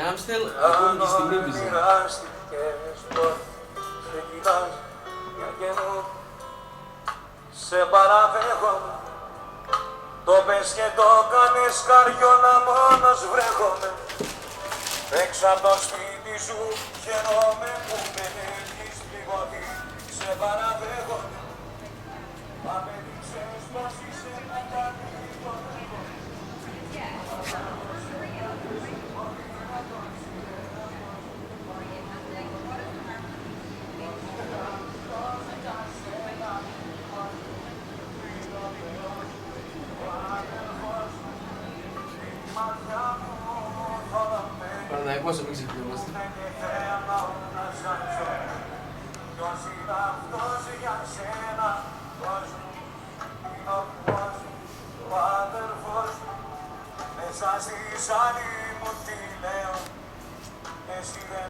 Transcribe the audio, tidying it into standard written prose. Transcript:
Άμστελ, ακόμη και στην Ήπειζα. Μοιράστηκες τώρα, σε κοιτάς για καιρό. Σε παραδέχομαι, το πες και το κάνεις καριόλα, μόνος βρέχομαι. Έξω απ' το σπίτι σου χαιρόμαι που με έχεις πληγωθεί. Σε παραδέχομαι, απέδειξες πως είσαι μακάρι το δέχομαι. Παναθηναϊκός, μην ξεχνιόμαστε. Ποιος είναι αυτός για σένα, πώς μου είναι ο φως μου, ο αδερφός μου. Μέσα στη σάλη μου τι λέω, εσύ δεν